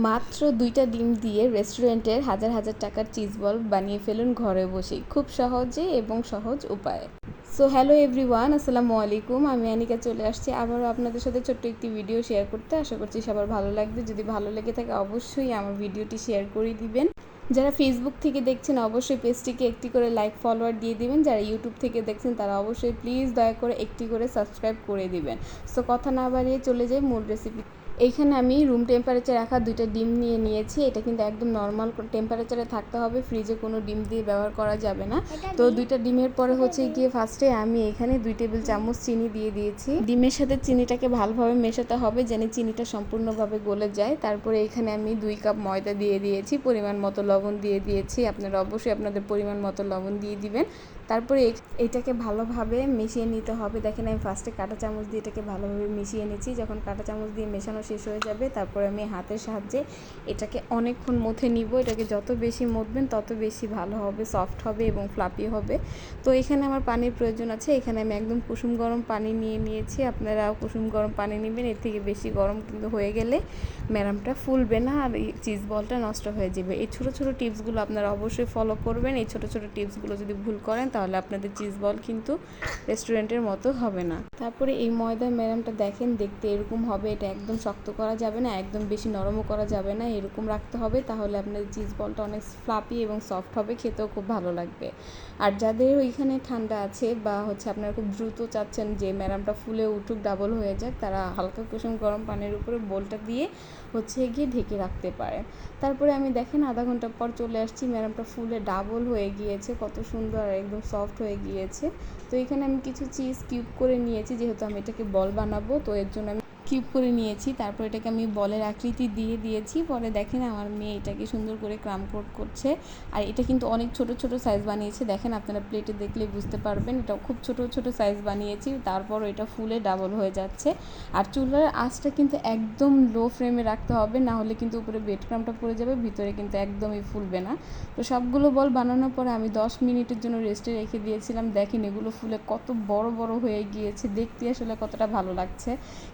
মাত্র ২টা ডিম দিয়ে রেস্টুরেন্টের হাজার হাজার টাকার চিজ বল বানিয়ে ফেলুন ঘরে বসেই, খুব সহজে এবং সহজ উপায়ে। সো হ্যালো এভরিওয়ান, আসসালামু আলাইকুম। আমি আনিকা চলে আসছি আবারও আপনাদের সাথে ছোট্ট একটি ভিডিও শেয়ার করতে। আশা করছি সবার ভালো লাগবে। যদি ভালো লেগে থাকে অবশ্যই আমার ভিডিওটি শেয়ার করে দিবেন। যারা ফেসবুক থেকে দেখছেন অবশ্যই পেজটিকে একটি করে লাইক ফলোয়ার দিয়ে দিবেন। যারা ইউটিউব থেকে দেখছেন তারা অবশ্যই প্লিজ দয়া করে একটি করে সাবস্ক্রাইব করে দিবেন। সো কথা না বাড়িয়ে চলে যাই মূল রেসিপি। এইখানে আমি রুম টেম্পারেচার রাখা 2টা ডিম নিয়েছি। এটা কিন্তু একদম নর্মাল টেম্পারেচারে থাকতে হবে, ফ্রিজে কোনো ডিম দিয়ে ব্যবহার করা যাবে না। তো 2টা ডিমের পরে গিয়ে ফার্স্টে আমি এখানে 2 টেবিল চামচ চিনি দিয়ে দিয়েছি। ডিমের সাথে চিনিটাকে ভালোভাবে মেশাতে হবে যেন চিনিটা সম্পূর্ণভাবে গলে যায়। তারপরে এখানে আমি 2 কাপ ময়দা দিয়ে দিয়েছি, পরিমাণ মতো লবণ দিয়ে দিয়েছি। আপনারা অবশ্যই আপনাদের পরিমাণ মতো লবণ দিয়ে দিবেন। তারপরে এটাকে ভালোভাবে মিশিয়ে নিতে হবে। দেখেন আমি ফার্স্টে কাঁটা চামচ দিয়ে এটাকে ভালোভাবে মিশিয়ে নিচ্ছি। যখন কাঁটা চামচ দিয়ে মেশানো শেষ হয়ে যাবে তারপরে আমি হাতের সাহায্যে এটাকে অনেকক্ষণ মথে নিব। এটাকে যত বেশি মথবেন তত বেশি ভালো হবে, সফট হবে এবং ফ্লাফি হবে। তো এখানে আমার পানির প্রয়োজন আছে। এখানে আমি একদম কুসুম গরম পানি নিয়েছি। আপনারাও কুসুম গরম পানি নেবেন। এর থেকে বেশি গরম কিন্তু হয়ে গেলে ম্যারামটা ফুলবে না আর এই চিজ বলটা নষ্ট হয়ে যাবে। এই ছোটো ছোটো টিপসগুলো আপনারা অবশ্যই ফলো করবেন। এই ছোটো ছোটো টিপসগুলো যদি ভুল করেন তাহলে আপনাদের চিজ বল কিন্তু রেস্টুরেন্টের মতো হবে না। তারপরে এই ময়দার ম্যারামটা দেখেন, দেখতে এরকম হবে। এটা একদম শক্ত করা যাবে না, একদম বেশি নরমও করা যাবে না, এরকম রাখতে হবে। তাহলে আপনাদের চিজ বলটা অনেক ফ্লাফি এবং সফট হবে, খেতেও খুব ভালো লাগবে। আর যাদের ওইখানে ঠান্ডা আছে বা আপনারা খুব দ্রুত চাচ্ছেন যে ম্যারামটা ফুলে উঠুক, ডাবল হয়ে যাক, তারা হালকা কুসুম গরম পানির উপরে বোলটা দিয়ে গিয়ে ঢেকে রাখতে পারে। তারপরে আমি দেখেন আধা ঘন্টা পর চলে আসছি, ম্যারামটা ফুলে ডাবল হয়ে গিয়েছে, কত সুন্দর আর একদম সফট হয়ে গিয়েছে। তো এখানে আমি কিছু চিজ কিউব করে নিয়েছি, যেহেতু আমি এটাকে বল বানাবো তো এর জন্য আমি কিউব করে নিয়েছি। তারপর এটাকে আমি বলের আকৃতি দিয়ে দিয়েছি। পরে দেখেন আমার মেয়ে এটাকে সুন্দর করে ক্রাম কোট করছে। আর এটা কিন্তু অনেক ছোট ছোট সাইজ বানিয়েছে, দেখেন আপনারা প্লেটে দেখলেই বুঝতে পারবেন। এটা খুব ছোট ছোট সাইজ বানিয়েছি, তারপর এটা ফুলে ডাবল হয়ে যাচ্ছে। আর চুলার আঁচটা কিন্তু একদম লো ফ্লেমে রাখতে হবে, না হলে কিন্তু উপরে ব্রেড ক্রামটা পড়ে যাবে, ভিতরে কিন্তু একদমই ফুলবে না। তো সবগুলো বল বানানোর পরে আমি 10 মিনিটের জন্য রেস্টে রেখে দিয়েছিলাম। দেখেন এগুলো ফুলে কত বড় বড় হয়ে গিয়েছে, দেখতে আসলে কতটা ভালো লাগছে,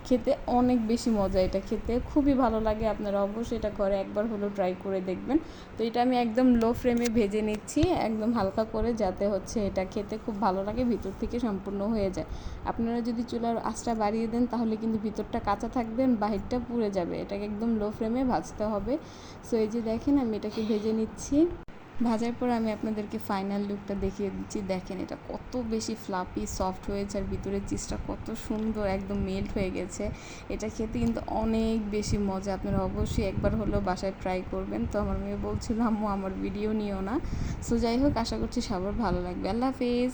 খেতে অনেক বেশি মজা। এটা খেতে খুবই ভালো লাগে, আপনারা অবশ্যই এটা ঘরে একবার হলেও ট্রাই করে দেখবেন। তো এটা আমি একদম লো ফ্লেমে ভেজে নিচ্ছি, একদম হালকা করে, যাতে এটা খেতে খুব ভালো লাগে, ভিতর থেকে সম্পূর্ণ হয়ে যায়। আপনারা যদি চুলার আঁচটা বাড়িয়ে দেন তাহলে কিন্তু ভিতরটা কাঁচা থাকবে, বাহিরটা পুড়ে যাবে। এটাকে একদম লো ফ্লেমে ভাজতে হবে। সো এই যে দেখেন আমি এটাকে ভেজে নিচ্ছি। ভাজার পর আমি আপনাদেরকে ফাইনাল লুকটা দেখিয়ে দিচ্ছি। দেখেন এটা কত বেশি ফ্লাফি সফট হয়েছে আর ভিতরের চিজটা কত সুন্দর একদম মেল্ট হয়ে গেছে। এটা খেতে কিন্তু অনেক বেশি মজা, আপনারা অবশ্যই একবার হলেও বাসায় ট্রাই করবেন। তো আমার মেয়ে বলছিল আম্মু আমার ভিডিও নিও না। সো যাই হোক, আশা করছি সবার ভালো লাগবে। আল্লাহ হাফেজ।